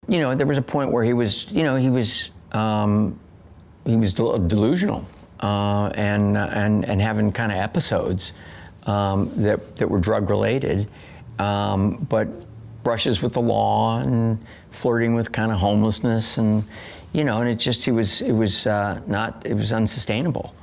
you know, there was a point where he was, you know, he was delusional and having kind of episodes that were drug related, but brushes with the law and flirting with kind of homelessness, and you know, and it was unsustainable.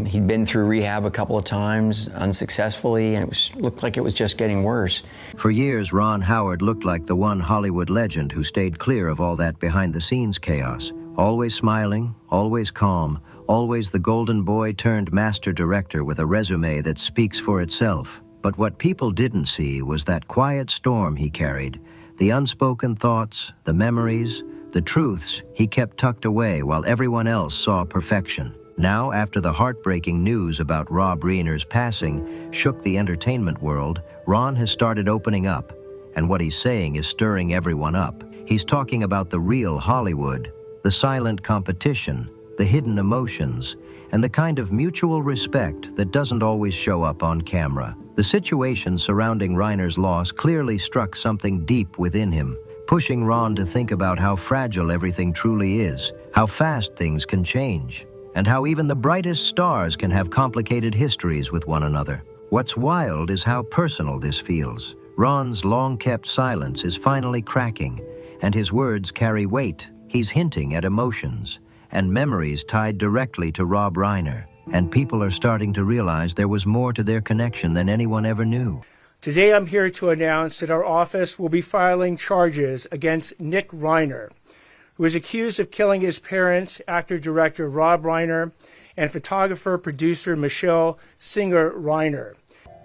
He'd been through rehab a couple of times unsuccessfully, and looked like it was just getting worse. For years, Ron Howard looked like the one Hollywood legend who stayed clear of all that behind-the-scenes chaos. Always smiling, always calm, always the golden boy turned master director with a resume that speaks for itself. But what people didn't see was that quiet storm he carried, the unspoken thoughts, the memories, the truths he kept tucked away while everyone else saw perfection. Now, after the heartbreaking news about Rob Reiner's passing shook the entertainment world, Ron has started opening up, and what he's saying is stirring everyone up. He's talking about the real Hollywood, the silent competition, the hidden emotions, and the kind of mutual respect that doesn't always show up on camera. The situation surrounding Reiner's loss clearly struck something deep within him, pushing Ron to think about how fragile everything truly is, how fast things can change, and how even the brightest stars can have complicated histories with one another. What's wild is how personal this feels. Ron's long-kept silence is finally cracking, and his words carry weight. He's hinting at emotions and memories tied directly to Rob Reiner, and people are starting to realize there was more to their connection than anyone ever knew. Today I'm here to announce that our office will be filing charges against Nick Reiner, who is accused of killing his parents, actor-director Rob Reiner, and photographer-producer Michelle Singer Reiner.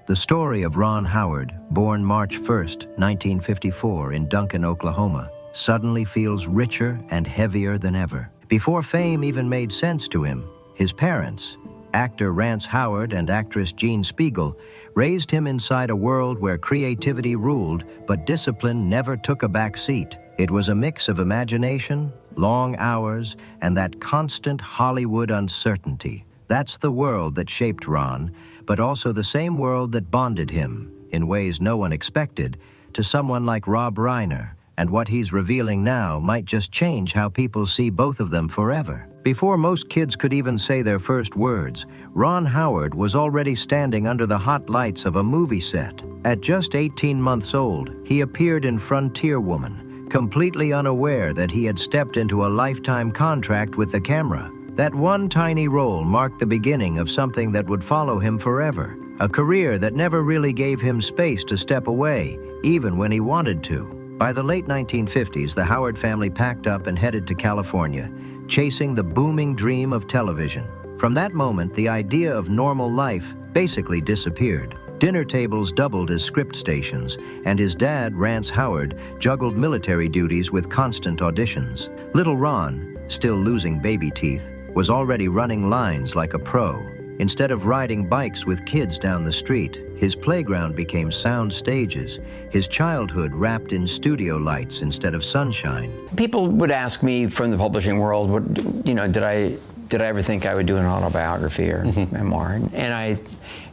The story of Ron Howard, born March 1st, 1954 in Duncan, Oklahoma, suddenly feels richer and heavier than ever. Before fame even made sense to him, his parents, actor Rance Howard and actress Jean Spiegel, raised him inside a world where creativity ruled, but discipline never took a back seat. It was a mix of imagination, long hours, and that constant Hollywood uncertainty. That's the world that shaped Ron, but also the same world that bonded him, in ways no one expected, to someone like Rob Reiner. And what he's revealing now might just change how people see both of them forever. Before most kids could even say their first words, Ron Howard was already standing under the hot lights of a movie set. At just 18 months old, he appeared in Frontier Woman, completely unaware that he had stepped into a lifetime contract with the camera. That one tiny role marked the beginning of something that would follow him forever, a career that never really gave him space to step away, even when he wanted to. By the late 1950s, the Howard family packed up and headed to California, chasing the booming dream of television. From that moment, the idea of normal life basically disappeared. Dinner tables doubled as script stations, and his dad, Rance Howard, juggled military duties with constant auditions. Little Ron, still losing baby teeth, was already running lines like a pro. Instead of riding bikes with kids down the street, his playground became sound stages, his childhood wrapped in studio lights instead of sunshine. People would ask me from the publishing world, what, you know, did I ever think I would do an autobiography or memoir? And I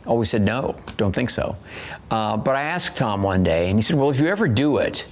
always said, no, don't think so. But I asked Tom one day, and he said, well, if you ever do it,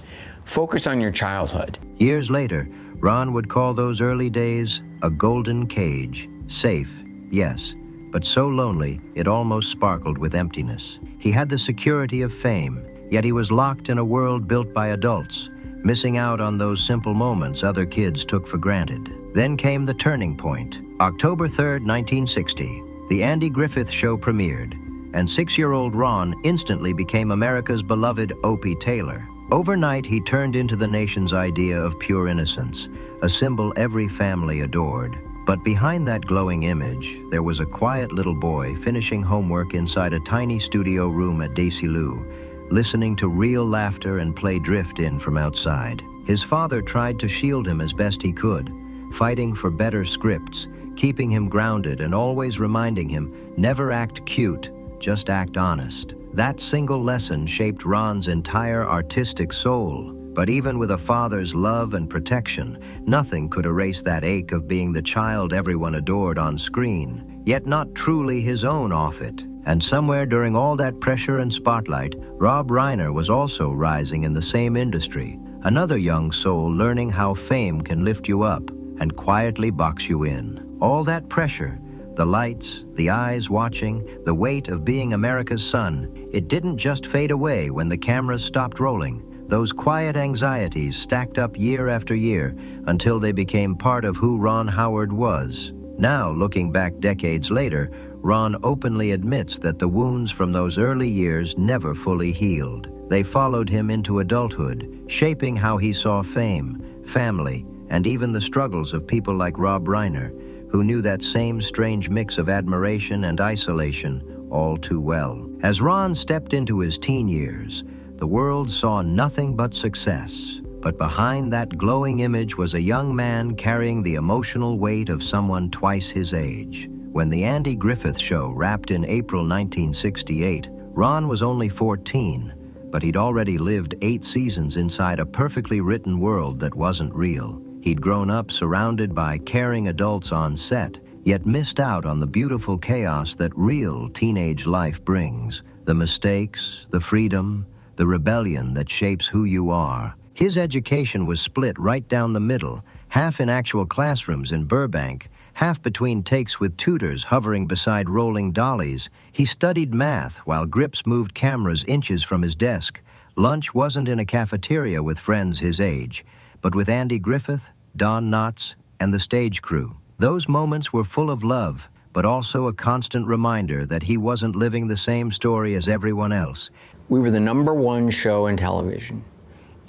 focus on your childhood. Years later, Ron would call those early days a golden cage. Safe, yes, but so lonely it almost sparkled with emptiness. He had the security of fame, yet he was locked in a world built by adults, missing out on those simple moments other kids took for granted. Then came the turning point. October 3rd, 1960, The Andy Griffith Show premiered, and 6-year-old Ron instantly became America's beloved Opie Taylor. Overnight, he turned into the nation's idea of pure innocence, a symbol every family adored. But behind that glowing image, there was a quiet little boy finishing homework inside a tiny studio room at Daisy Lou, listening to real laughter and play drift in from outside. His father tried to shield him as best he could, fighting for better scripts, keeping him grounded and always reminding him, never act cute, just act honest. That single lesson shaped Ron's entire artistic soul. But even with a father's love and protection, nothing could erase that ache of being the child everyone adored on screen, yet not truly his own off it. And somewhere during all that pressure and spotlight, Rob Reiner was also rising in the same industry, Another young soul learning how fame can lift you up and quietly box you in. All that pressure, the lights, the eyes watching, the weight of being America's son, it didn't just fade away when the cameras stopped rolling. Those quiet anxieties stacked up year after year until they became part of who Ron Howard was. Now, looking back decades later, Ron openly admits that the wounds from those early years never fully healed. They followed him into adulthood, shaping how he saw fame, family, and even the struggles of people like Rob Reiner, who knew that same strange mix of admiration and isolation all too well. As Ron stepped into his teen years, the world saw nothing but success. But behind that glowing image was a young man carrying the emotional weight of someone twice his age. When The Andy Griffith Show wrapped in April 1968, Ron was only 14, but he'd already lived 8 seasons inside a perfectly written world that wasn't real. He'd grown up surrounded by caring adults on set, yet missed out on the beautiful chaos that real teenage life brings. The mistakes, the freedom, the rebellion that shapes who you are. His education was split right down the middle, half in actual classrooms in Burbank, half between takes with tutors hovering beside rolling dollies. He studied math while grips moved cameras inches from his desk. Lunch wasn't in a cafeteria with friends his age, but with Andy Griffith, Don Knotts, and the stage crew. Those moments were full of love, but also a constant reminder that he wasn't living the same story as everyone else. We were the #1 show in television,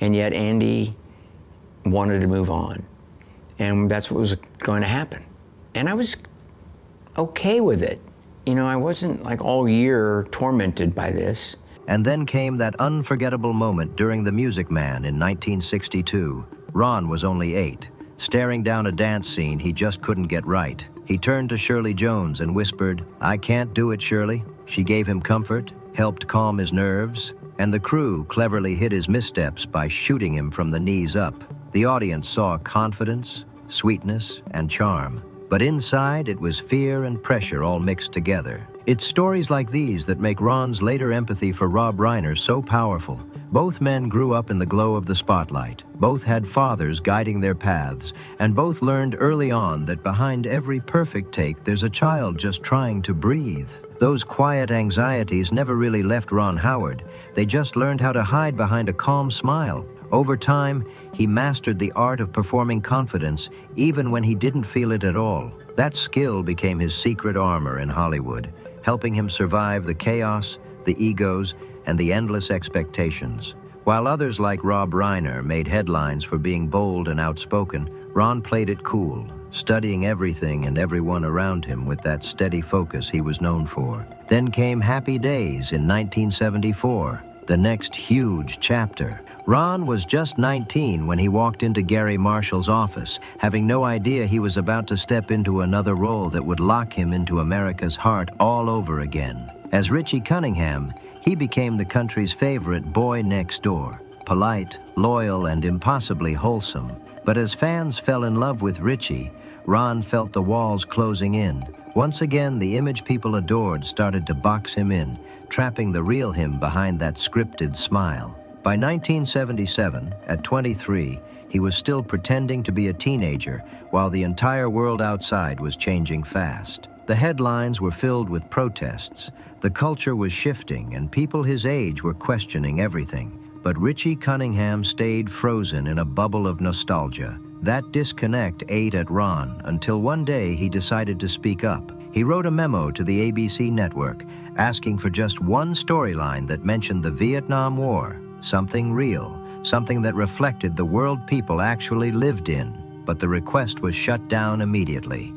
and yet Andy wanted to move on. And that's what was going to happen. And I was okay with it. You know, I wasn't like all year tormented by this. And then came that unforgettable moment during The Music Man in 1962. Ron was only 8, staring down a dance scene he just couldn't get right. He turned to Shirley Jones and whispered, "I can't do it, Shirley." She gave him comfort, helped calm his nerves, and the crew cleverly hid his missteps by shooting him from the knees up. The audience saw confidence, sweetness, and charm. But inside, it was fear and pressure all mixed together. It's stories like these that make Ron's later empathy for Rob Reiner so powerful. Both men grew up in the glow of the spotlight. Both had fathers guiding their paths, and both learned early on that behind every perfect take, there's a child just trying to breathe. Those quiet anxieties never really left Ron Howard. They just learned how to hide behind a calm smile. Over time, he mastered the art of performing confidence, even when he didn't feel it at all. That skill became his secret armor in Hollywood, helping him survive the chaos, the egos, and the endless expectations. While others like Rob Reiner made headlines for being bold and outspoken, Ron played it cool, studying everything and everyone around him with that steady focus he was known for. Then came Happy Days in 1974, the next huge chapter. Ron was just 19 when he walked into Gary Marshall's office, having no idea he was about to step into another role that would lock him into America's heart all over again. As Richie Cunningham, he became the country's favorite boy next door, polite, loyal, and impossibly wholesome. But as fans fell in love with Richie, Ron felt the walls closing in. Once again, the image people adored started to box him in, trapping the real him behind that scripted smile. By 1977, at 23, he was still pretending to be a teenager while the entire world outside was changing fast. The headlines were filled with protests. The culture was shifting, and people his age were questioning everything. But Richie Cunningham stayed frozen in a bubble of nostalgia. That disconnect ate at Ron until one day he decided to speak up. He wrote a memo to the ABC network, asking for just one storyline that mentioned the Vietnam War, something real, something that reflected the world people actually lived in. But the request was shut down immediately.